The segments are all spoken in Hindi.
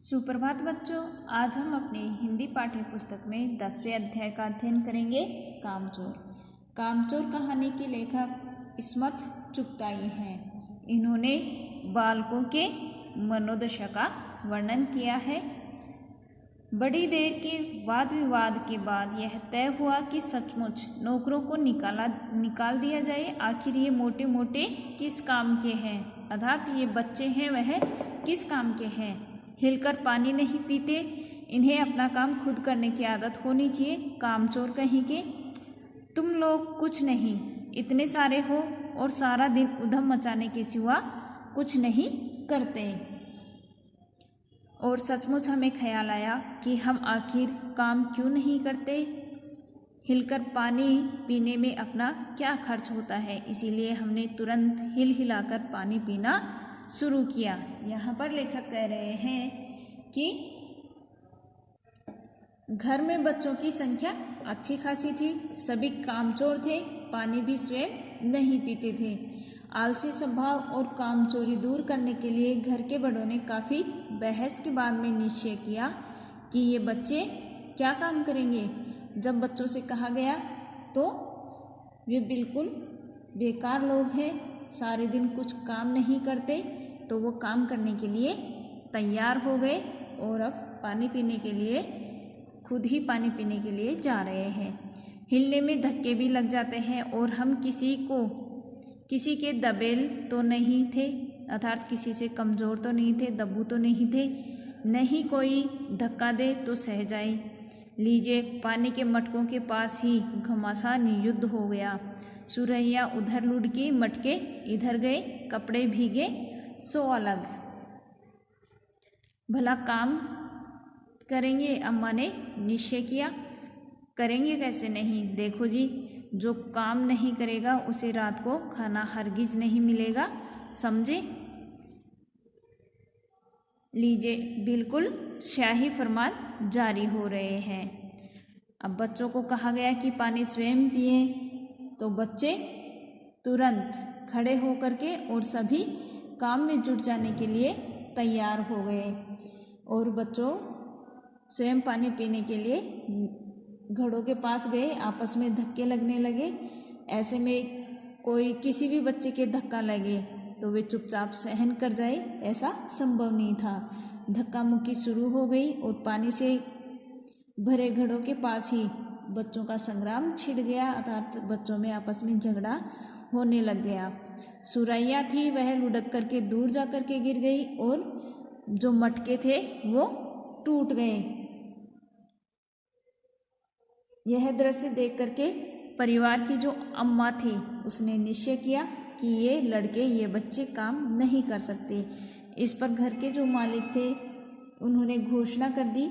सुप्रभात बच्चों, आज हम अपनी हिंदी पाठ्य पुस्तक में 10वें अध्याय का अध्ययन करेंगे। कामचोर। कामचोर कहानी के लेखक इस्मत चुगताई हैं। इन्होंने बालकों के मनोदशा का वर्णन किया है। बड़ी देर के वाद विवाद के बाद यह तय हुआ कि सचमुच नौकरों को निकाल दिया जाए। आखिर ये मोटे मोटे किस काम के हैं, अर्थात ये बच्चे हैं वह किस काम के हैं। हिलकर पानी नहीं पीते, इन्हें अपना काम खुद करने की आदत होनी चाहिए। कामचोर कहीं के। तुम लोग कुछ नहीं, इतने सारे हो और सारा दिन उधम मचाने के सिवा कुछ नहीं करते। और सचमुच हमें ख्याल आया कि हम आखिर काम क्यों नहीं करते। हिलकर पानी पीने में अपना क्या खर्च होता है, इसीलिए हमने तुरंत हिलाकर पानी पीना शुरू किया। यहाँ पर लेखक कह रहे हैं कि घर में बच्चों की संख्या अच्छी खासी थी, सभी कामचोर थे, पानी भी स्वयं नहीं पीते थे। आलसी स्वभाव और कामचोरी दूर करने के लिए घर के बड़ों ने काफ़ी बहस के बाद में निश्चय किया कि ये बच्चे क्या काम करेंगे। जब बच्चों से कहा गया तो वे बिल्कुल बेकार लोग हैं, सारे दिन कुछ काम नहीं करते, तो वो काम करने के लिए तैयार हो गए और अब पानी पीने के लिए खुद ही पानी पीने के लिए जा रहे हैं। हिलने में धक्के भी लग जाते हैं और हम किसी के दबेल तो नहीं थे, अर्थात किसी से कमज़ोर तो नहीं थे, दब्बू तो नहीं थे, नहीं कोई धक्का दे तो सह जाए। लीजिए, पानी के मटकों के पास ही घमासान युद्ध हो गया। सुरैया उधर लुढ़की, मटके इधर गए, कपड़े भीगे सो अलग। भला काम करेंगे, अम्मा ने निश्चय किया। करेंगे कैसे नहीं, देखो जी, जो काम नहीं करेगा उसे रात को खाना हरगिज नहीं मिलेगा, समझे। लीजिए, बिल्कुल शाही फरमान जारी हो रहे हैं। अब बच्चों को कहा गया कि पानी स्वयं पिए, तो बच्चे तुरंत खड़े होकर के और सभी काम में जुट जाने के लिए तैयार हो गए और बच्चों स्वयं पानी पीने के लिए घड़ों के पास गए। आपस में धक्के लगने लगे। ऐसे में कोई किसी भी बच्चे के धक्का लगे तो वे चुपचाप सहन कर जाए, ऐसा संभव नहीं था। धक्का मुक्की शुरू हो गई और पानी से भरे घड़ों के पास ही बच्चों का संग्राम छिड़ गया, अर्थात बच्चों में आपस में झगड़ा होने लग गया। सुरैया थी, वह लुढ़क करके दूर जा करके गिर गई और जो मटके थे वो टूट गए। यह दृश्य देख करके परिवार की जो अम्मा थी उसने निश्चय किया कि ये बच्चे काम नहीं कर सकते। इस पर घर के जो मालिक थे उन्होंने घोषणा कर दी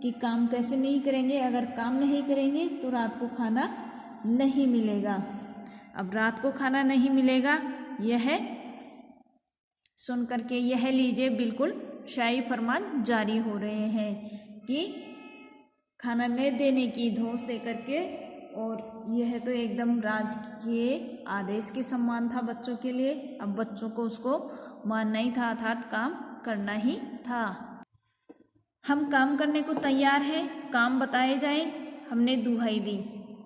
कि काम कैसे नहीं करेंगे, अगर काम नहीं करेंगे तो रात को खाना नहीं मिलेगा। अब रात को खाना नहीं मिलेगा, यह सुन करके यह लीजिए बिल्कुल शाही फरमान जारी हो रहे हैं कि खाना न देने की धौंस दे करके, और यह तो एकदम राजकीय आदेश के समान था बच्चों के लिए। अब बच्चों को उसको मानना ही था, अर्थात काम करना ही था। हम काम करने को तैयार हैं, काम बताए जाएं। हमने दुहाई दी,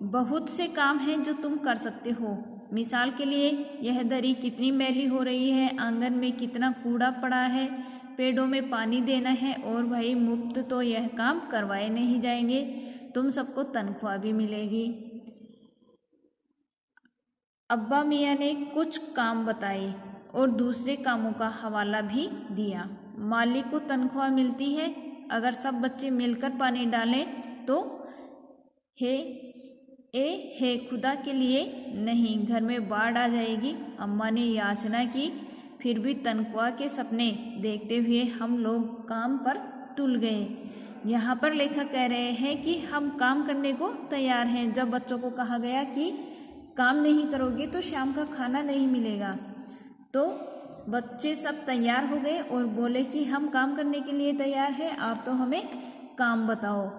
बहुत से काम हैं जो तुम कर सकते हो। मिसाल के लिए, यह दरी कितनी मैली हो रही है, आंगन में कितना कूड़ा पड़ा है, पेड़ों में पानी देना है, और भाई मुफ्त तो यह काम करवाए नहीं जाएंगे, तुम सबको तनख्वाह भी मिलेगी। अब्बा मियाँ ने कुछ काम बताए और दूसरे कामों का हवाला भी दिया। मालिक को तनख्वाह मिलती है, अगर सब बच्चे मिलकर पानी डालें तो हे खुदा के लिए नहीं, घर में बाढ़ आ जाएगी। अम्मा ने याचना की, फिर भी तनख्वाह के सपने देखते हुए हम लोग काम पर तुल गए। यहाँ पर लेखक कह रहे हैं कि हम काम करने को तैयार हैं। जब बच्चों को कहा गया कि काम नहीं करोगे तो शाम का खाना नहीं मिलेगा, तो बच्चे सब तैयार हो गए और बोले कि हम काम करने के लिए तैयार हैं, आप तो हमें काम बताओ।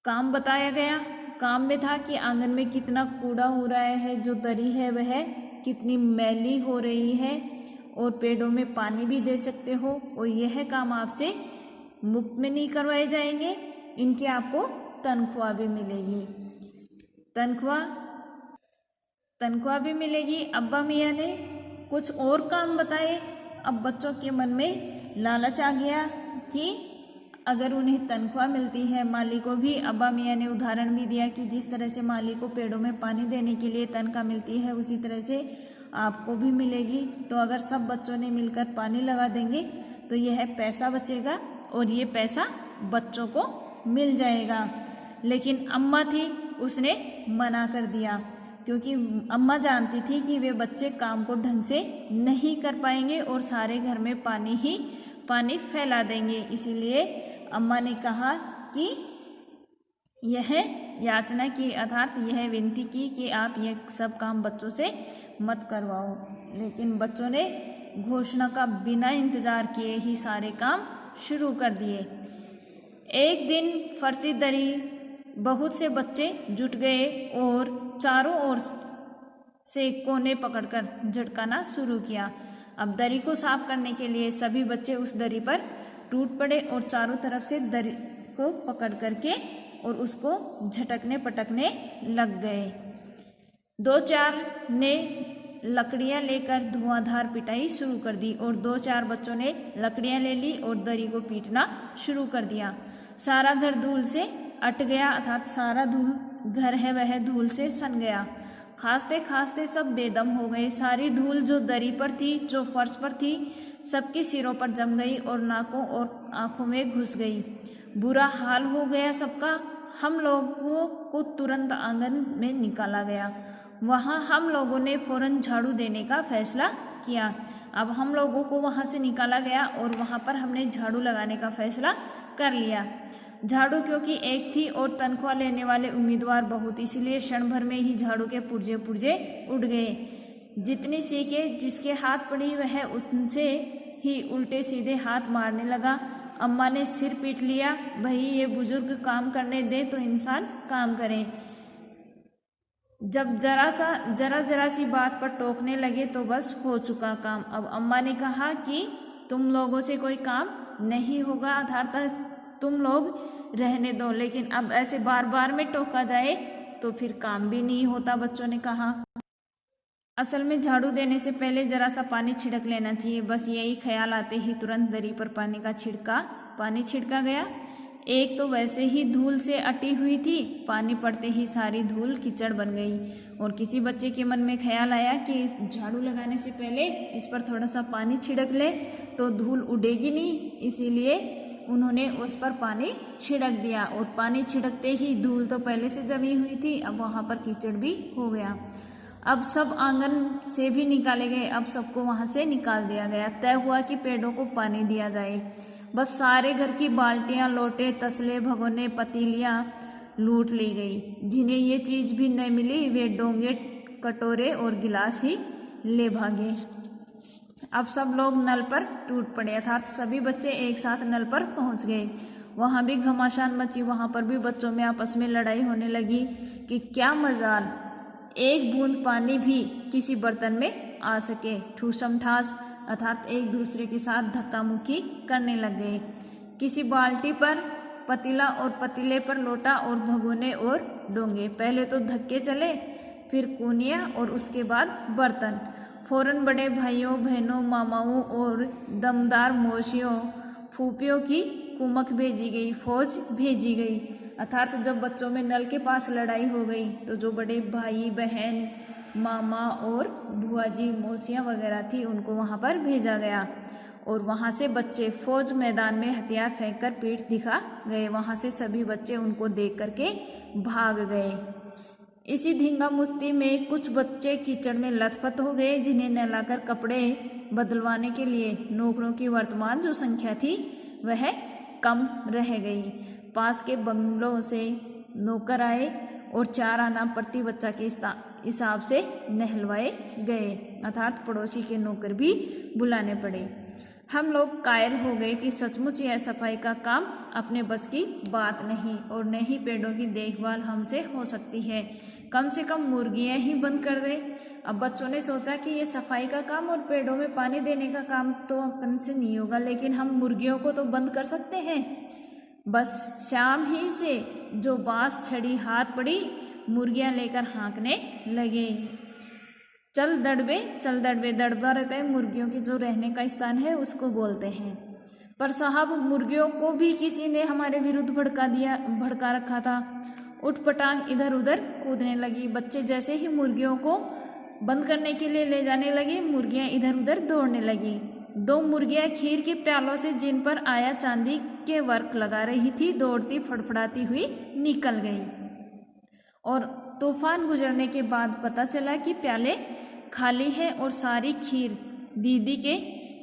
काम बताया गया। काम में था कि आंगन में कितना कूड़ा हो रहा है, जो दरी है वह कितनी मैली हो रही है, और पेड़ों में पानी भी दे सकते हो, और यह काम आपसे मुफ्त में नहीं करवाए जाएंगे, इनकी आपको तनख्वाह भी मिलेगी। तनख्वाह भी मिलेगी। अब्बा मियाँ ने कुछ और काम बताए। अब बच्चों के मन में लालच आ गया कि अगर उन्हें तनख्वाह मिलती है, माली को भी अब्बा मियाँ ने उदाहरण भी दिया कि जिस तरह से माली को पेड़ों में पानी देने के लिए तनख्वाह मिलती है, उसी तरह से आपको भी मिलेगी। तो अगर सब बच्चों ने मिलकर पानी लगा देंगे तो यह पैसा बचेगा और ये पैसा बच्चों को मिल जाएगा। लेकिन अम्मा थी, उसने मना कर दिया, क्योंकि अम्मा जानती थी कि वे बच्चे काम को ढंग से नहीं कर पाएंगे और सारे घर में पानी ही पानी फैला देंगे। इसीलिए अम्मा ने कहा कि यह याचना की, अर्थात यह विनती की कि आप यह सब काम बच्चों से मत करवाओ। लेकिन बच्चों ने घोषणा का बिना इंतजार किए ही सारे काम शुरू कर दिए। एक दिन फर्शी दरी बहुत से बच्चे जुट गए और चारों ओर से कोने पकड़कर झटकाना शुरू किया। अब दरी को साफ करने के लिए सभी बच्चे उस दरी पर टूट पड़े और चारों तरफ से दरी को पकड़ करके और उसको झटकने पटकने लग गए। 2-4 ने लकड़ियां लेकर धुआंधार पिटाई शुरू कर दी और 2-4 बच्चों ने लकड़ियां ले ली और दरी को पीटना शुरू कर दिया। सारा घर धूल से अट गया, अर्थात सारा घर है वह धूल से सन गया। खांसते खांसते सब बेदम हो गए। सारी धूल जो दरी पर थी, जो फर्श पर थी, सबके सिरों पर जम गई और नाकों और आंखों में घुस गई। बुरा हाल हो गया सबका। हम लोगों को तुरंत आंगन में निकाला गया। वहां हम लोगों ने फौरन झाड़ू देने का फैसला किया। अब हम लोगों को वहां से निकाला गया और वहां पर हमने झाड़ू लगाने का फैसला कर लिया। झाड़ू क्योंकि एक थी और तनख्वाह लेने वाले उम्मीदवार बहुत, इसलिए क्षण भर में ही झाड़ू के पुर्जे पुर्जे उड़ गए। जितनी सीखे जिसके हाथ पड़ी वह उनसे ही उल्टे सीधे हाथ मारने लगा। अम्मा ने सिर पीट लिया, भाई ये बुजुर्ग काम करने दे तो इंसान काम करे। जब जरा सी बात पर टोकने लगे तो बस हो चुका काम। अब अम्मा ने कहा कि तुम लोगों से कोई काम नहीं होगा, अर्थात तुम लोग रहने दो। लेकिन अब ऐसे बार बार में टोका जाए तो फिर काम भी नहीं होता, बच्चों ने कहा। असल में झाड़ू देने से पहले जरा सा पानी छिड़क लेना चाहिए। बस यही ख्याल आते ही तुरंत दरी पर पानी छिड़का गया। एक तो वैसे ही धूल से अटी हुई थी, पानी पड़ते ही सारी धूल कीचड़ बन गई और किसी बच्चे के मन में ख्याल आया कि इस झाड़ू लगाने से पहले इस पर थोड़ा सा पानी छिड़क ले तो धूल उड़ेगी नहीं, इसीलिए उन्होंने उस पर पानी छिड़क दिया। और पानी छिड़कते ही धूल तो पहले से जमी हुई थी, अब वहाँ पर कीचड़ भी हो गया। अब सब आंगन से भी निकाले गए, अब सबको वहाँ से निकाल दिया गया। तय हुआ कि पेड़ों को पानी दिया जाए। बस सारे घर की बाल्टियां, लोटे, तसले, भगोने, पतीलियां लूट ली गई। जिन्हें ये चीज भी न मिली वे डोंगे, कटोरे और गिलास ही ले भागे। अब सब लोग नल पर टूट पड़े, अर्थात सभी बच्चे एक साथ नल पर पहुंच गए। वहां भी घमासान मची, वहां पर भी बच्चों में आपस में लड़ाई होने लगी कि क्या मजाल एक बूंद पानी भी किसी बर्तन में आ सके। ठूसम ठास, अर्थात एक दूसरे के साथ धक्का मुक्की करने लग गए। किसी बाल्टी पर पतीला और पतीले पर लोटा और भगोने और डोंगे। पहले तो धक्के चले, फिर कूनियाँ और उसके बाद बर्तन। फौरन बड़े भाइयों, बहनों, मामाओं और दमदार मौसियों, फूफियों की कुमक भेजी गई, फौज भेजी गई। अर्थात जब बच्चों में नल के पास लड़ाई हो गई तो जो बड़े भाई, बहन, मामा और बुआ जी, मौसियाँ वगैरह थी उनको वहाँ पर भेजा गया और वहाँ से बच्चे फौज मैदान में हथियार फेंककर पीठ दिखा गए। वहाँ से सभी बच्चे उनको देख करके भाग गए। इसी धींगा मुश्ती में कुछ बच्चे कीचड़ में लथपथ हो गए, जिन्हें नहलाकर कपड़े बदलवाने के लिए नौकरों की वर्तमान जो संख्या थी वह कम रह गई। पास के बंगलों से नौकर आए और 4 आना प्रति बच्चा के हिसाब से नहलवाए गए, अर्थात पड़ोसी के नौकर भी बुलाने पड़े। हम लोग कायल हो गए कि सचमुच यह सफाई का काम अपने बस की बात नहीं और न ही पेड़ों की देखभाल हमसे हो सकती है। कम से कम मुर्गियां ही बंद कर दे। अब बच्चों ने सोचा कि ये सफाई का काम और पेड़ों में पानी देने का काम तो अपन से नहीं होगा, लेकिन हम मुर्गियों को तो बंद कर सकते हैं। बस शाम ही से जो बांस छड़ी हाथ पड़ी, मुर्गियां लेकर हाँकने लगे। चल दड़बे, दड़बा रहता है मुर्गियों के जो रहने का स्थान है उसको बोलते हैं। पर साहब मुर्गियों को भी किसी ने हमारे विरुद्ध भड़का रखा था। उठपटांग इधर उधर कूदने लगी। बच्चे जैसे ही मुर्गियों को बंद करने के लिए ले जाने लगे, मुर्गियां इधर उधर दौड़ने लगी। 2 मुर्गियां खीर के प्यालों से जिन पर आया चांदी के वर्क लगा रही थी, दौड़ती फड़फड़ाती हुई निकल गई। और तूफान गुजरने के बाद पता चला कि प्याले खाली है और सारी खीर दीदी के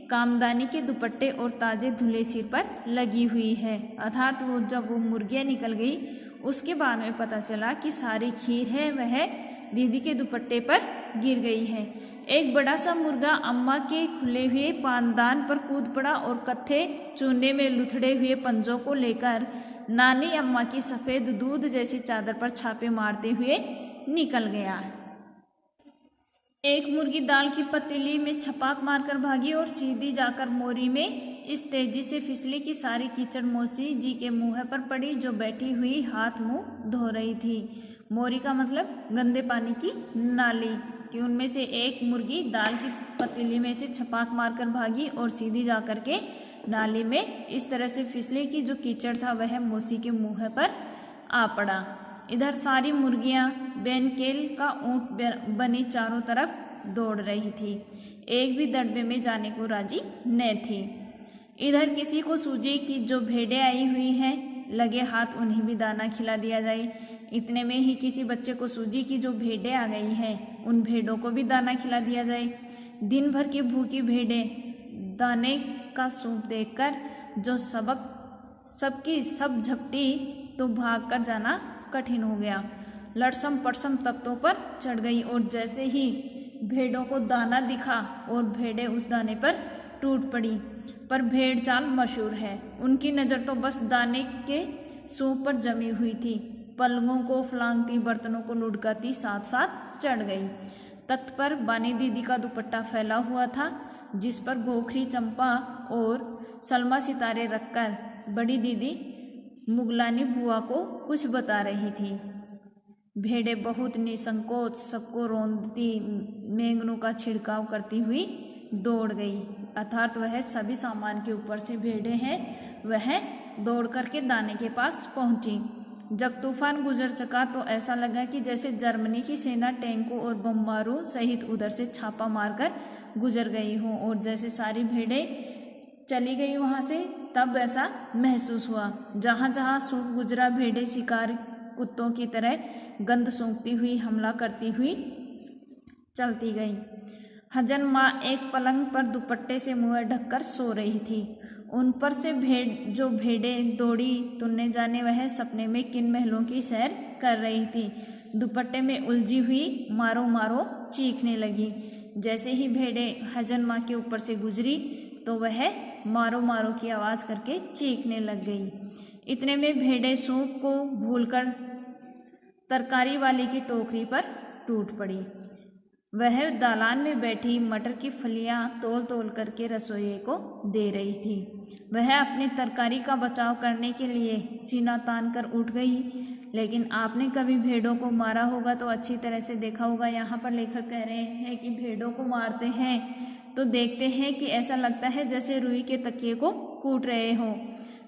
कामदानी के दुपट्टे और ताजे धुले सिर पर लगी हुई है। अर्थात जब वो मुर्गियां निकल गई उसके बाद में पता चला कि सारी खीर है वह दीदी के दुपट्टे पर गिर गई है। एक बड़ा सा मुर्गा अम्मा के खुले हुए पानदान पर कूद पड़ा और कत्थे चूने में लुथड़े हुए पंजों को लेकर नानी अम्मा की सफ़ेद दूध जैसी चादर पर छापे मारते हुए निकल गया। एक मुर्गी दाल की पतीली में छपाक मारकर भागी और सीधी जाकर मोरी में इस तेजी से फिसली कि सारी कीचड़ मौसी जी के मुंह पर पड़ी, जो बैठी हुई हाथ मुंह धो रही थी। मोरी का मतलब गंदे पानी की नाली। कि उनमें से एक मुर्गी दाल की पतीली में से छपाक मारकर भागी और सीधी जाकर के नाली में इस तरह से फिसली कि जो कीचड़ था वह मौसी के मुंह पर आ पड़ा। इधर सारी मुर्गियां बेनकेल का ऊंट बनी चारों तरफ दौड़ रही थी, एक भी दड़बे में जाने को राजी न थी। इधर किसी को सूझी कि जो भेड़ें आई हुई हैं, लगे हाथ उन्हें भी दाना खिला दिया जाए। इतने में ही किसी बच्चे को सूझी कि जो भेड़ें आ गई हैं, उन भेड़ों को भी दाना खिला दिया जाए। दिन भर की भूखी भेड़ें दाने का सूप देखकर जो सबकी सब झपटी तो भाग कर जाना कठिन हो गया। लड़सम पड़सम तख्तों पर चढ़ गई और जैसे ही भेड़ों को दाना दिखा और भेड़ें उस दाने पर टूट पड़ी। पर भेड़ चाल मशहूर है, उनकी नज़र तो बस दाने के सूप पर जमी हुई थी। पलंगों को फलांगती, बर्तनों को लुढ़काती साथ साथ चढ़ गई। तख्त पर बानी दीदी का दुपट्टा फैला हुआ था, जिस पर गोखरी चंपा और सलमा सितारे रखकर बड़ी दीदी मुगलानी बुआ को कुछ बता रही थी। भेड़ें बहुत निसंकोच सबको रौंदती मेंगनों का छिड़काव करती हुई दौड़ गई। अर्थात वह सभी सामान के ऊपर से भेड़ें हैं, वह दौड़ करके दाने के पास पहुंची। जब तूफान गुजर चुका तो ऐसा लगा कि जैसे जर्मनी की सेना टैंकों और बमबारों सहित उधर से छापा मारकर गुजर गई हो, और जैसे सारी भेड़ें चली गई वहां से, तब ऐसा महसूस हुआ। जहां जहां सूख गुजरा, भेड़ें शिकार कुत्तों की तरह गंध सूंघती हुई हमला करती हुई चलती गई। हजन माँ एक पलंग पर दुपट्टे से मुंह ढककर सो रही थी। उन पर से भेड़ें दौड़ी तो न जाने वह सपने में किन महलों की सैर कर रही थी। दुपट्टे में उलझी हुई मारो मारो चीखने लगी। जैसे ही भेड़ें हजन माँ के ऊपर से गुजरी तो वह मारो मारो की आवाज़ करके चीखने लग गई। इतने में भेड़ें सूप को भूलकर तरकारी वाली की टोकरी पर टूट पड़ी। वह दालान में बैठी मटर की फलियां तोल तोल करके रसोइये को दे रही थी। वह अपनी तरकारी का बचाव करने के लिए सीना तान कर उठ गई। लेकिन आपने कभी भेड़ों को मारा होगा तो अच्छी तरह से देखा होगा। यहाँ पर लेखक कह रहे हैं कि भेड़ों को मारते हैं तो देखते हैं कि ऐसा लगता है जैसे रुई के तकिए को कूट रहे हो।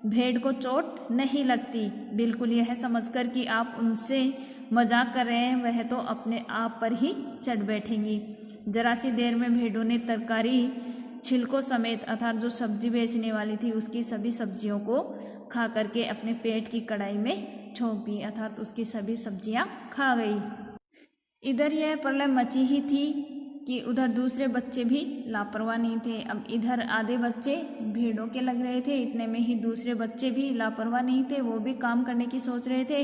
भेड़ को चोट नहीं लगती, बिल्कुल यह समझकर कि आप उनसे मजाक कर रहे हैं, वह तो अपने आप पर ही चढ़ बैठेंगी। जरा सी देर में भेड़ों ने तरकारी छिलकों समेत अर्थात जो सब्जी बेचने वाली थी उसकी सभी सब्जियों को खा करके अपने पेट की कढ़ाई में छोंपी, अर्थात उसकी सभी सब्जियां खा गई। इधर यह प्रलय मची ही थी कि उधर दूसरे बच्चे भी लापरवाह नहीं थे। अब इधर आधे बच्चे भेड़ों के लग रहे थे, इतने में ही दूसरे बच्चे भी लापरवाह नहीं थे, वो भी काम करने की सोच रहे थे।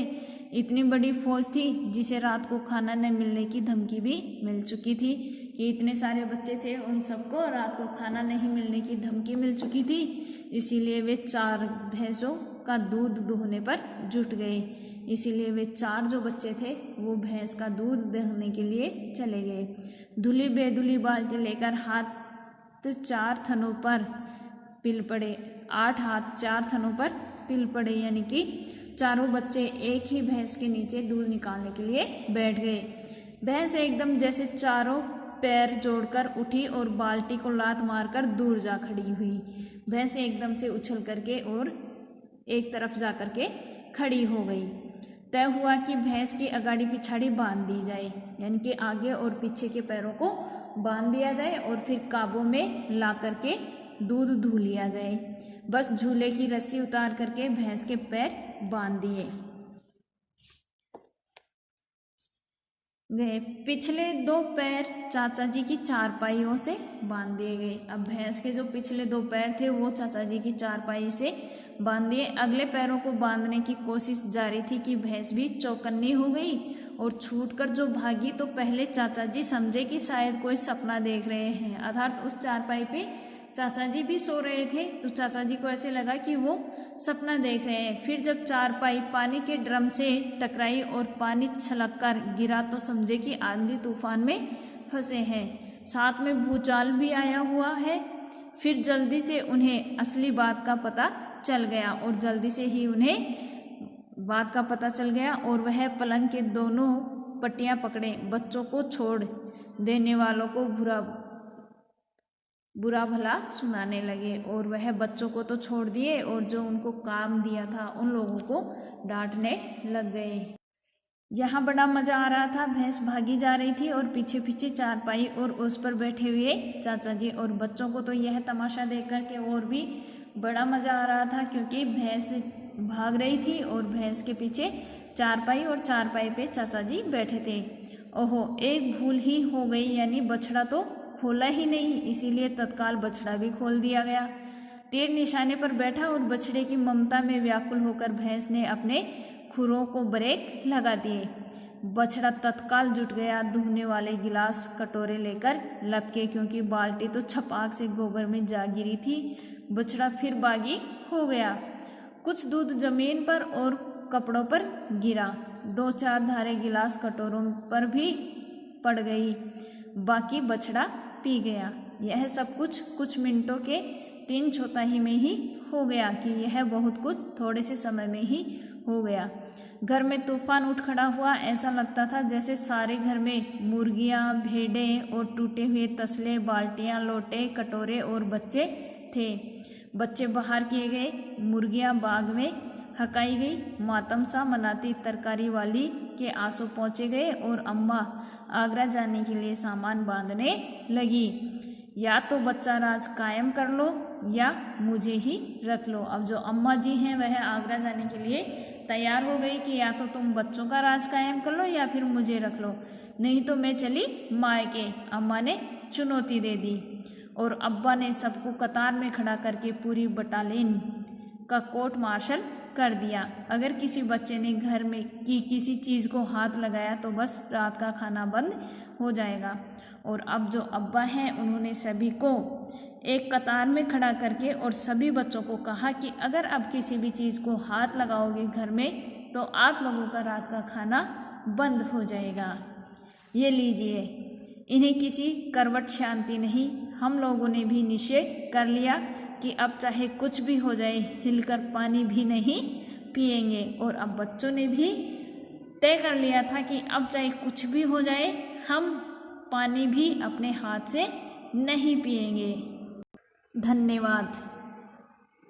इतनी बड़ी फौज थी जिसे रात को खाना न मिलने की धमकी भी मिल चुकी थी। कि इतने सारे बच्चे थे, उन सबको रात को खाना नहीं मिलने की धमकी मिल चुकी थी, इसीलिए वे 4 भैंसों का दूध दुहने पर जुट गए। इसीलिए वे 4 जो बच्चे थे वो भैंस का दूध दुहने के लिए चले गए। धुली बेधुली बाल्टी लेकर हाथ 4 थनों पर पिल पड़े, 8 हाथ 4 थनों पर पिल पड़े, यानी कि चारों बच्चे एक ही भैंस के नीचे दूध निकालने के लिए बैठ गए। भैंस एकदम जैसे चारों पैर जोड़कर उठी और बाल्टी को लात मारकर दूर जा खड़ी हुई। भैंस एकदम से उछल करके और एक तरफ जा करके खड़ी हो गई। तय हुआ कि भैंस की अगाड़ी पिछाड़ी बांध दी जाए, यानी कि आगे और पीछे के पैरों को बांध दिया जाए और फिर काबू में ला करके दूध दूह लिया जाए। बस झूले की रस्सी उतार करके भैंस के पैर बांध दिए गए। पिछले 2 पैर चाचा जी की चारपाइयों से बांध दिए गए। अब भैंस के जो पिछले 2 पैर थे वो चाचा जी की चारपाई से बांध दिए। अगले पैरों को बांधने की कोशिश जारी थी कि भैंस भी चौकन्नी हो गई और छूटकर जो भागी तो पहले चाचा जी समझे कि शायद कोई सपना देख रहे हैं, अर्थात उस चारपाई पे चाचा जी भी सो रहे थे, तो चाचा जी को ऐसे लगा कि वो सपना देख रहे हैं। फिर जब चारपाई पानी के ड्रम से टकराई और पानी छलककर गिरा तो समझे कि आंधी तूफान में फंसे हैं, साथ में भूचाल भी आया हुआ है। फिर जल्दी से उन्हें असली बात का पता चल गया और वह पलंग के दोनों पट्टियां पकड़े बच्चों को छोड़ देने वालों को बुरा भला सुनाने लगे। और वह बच्चों को तो छोड़ दिए और जो उनको काम दिया था उन लोगों को डांटने लग गए। यहाँ बड़ा मजा आ रहा था। भैंस भागी जा रही थी और पीछे पीछे चारपाई और उस पर बैठे हुए चाचा जी और बच्चों को तो यह तमाशा देख कर के और भी बड़ा मजा आ रहा था, क्योंकि भैंस भाग रही थी और भैंस के पीछे चारपाई और चारपाई पे चाचा जी बैठे थे। ओहो, एक भूल ही हो गई, यानी बछड़ा तो खोला ही नहीं, इसीलिए तत्काल बछड़ा भी खोल दिया गया। तीर निशाने पर बैठा और बछड़े की ममता में व्याकुल होकर भैंस ने अपने खुरों को ब्रेक लगा दिए। बछड़ा तत्काल जुट गया दूहने वाले गिलास कटोरे लेकर लपके, क्योंकि बाल्टी तो छपाक से गोबर में जा गिरी थी। बछड़ा फिर बागी हो गया। कुछ दूध जमीन पर और कपड़ों पर गिरा। 2-4 धारें गिलास कटोरों पर भी पड़ गई। बाकी बछड़ा पी गया। यह सब कुछ मिनटों के 3/4 में ही हो गया कि यह बहुत कुछ थोड़े से समय में ही हो गया। घर में तूफान उठ खड़ा हुआ। ऐसा लगता था जैसे सारे घर में मुर्गियां, भेड़ें और टूटे हुए तसले, बाल्टियां, लोटे, कटोरे और बच्चे थे। बच्चे बाहर किए गए, मुर्गियां बाग में हकाई गई, मातम सा मनाती तरकारी वाली के आंसू पहुँचे गए और अम्मा आगरा जाने के लिए सामान बांधने लगी। या तो बच्चा राज कायम कर लो या मुझे ही रख लो। अब जो अम्मा जी हैं वह आगरा जाने के लिए तैयार हो गई कि या तो तुम बच्चों का राज कायम कर लो या फिर मुझे रख लो, नहीं तो मैं चली मायके। अम्मा ने चुनौती दे दी और अब्बा ने सबको कतार में खड़ा करके पूरी बटालियन का कोर्ट मार्शल कर दिया। अगर किसी बच्चे ने घर में की किसी चीज़ को हाथ लगाया तो बस रात का खाना बंद हो जाएगा। और अब जो अब्बा हैं उन्होंने सभी को एक कतार में खड़ा करके और सभी बच्चों को कहा कि अगर अब किसी भी चीज़ को हाथ लगाओगे घर में तो आप लोगों का रात का खाना बंद हो जाएगा। ये लीजिए। इन्हें किसी करवट शांति नहीं। हम लोगों ने भी निश्चय कर लिया कि अब चाहे कुछ भी हो जाए हिलकर पानी भी नहीं पिएंगे। और अब बच्चों ने भी तय कर लिया था कि अब चाहे कुछ भी हो जाए हम पानी भी अपने हाथ से नहीं पिएंगे। धन्यवाद।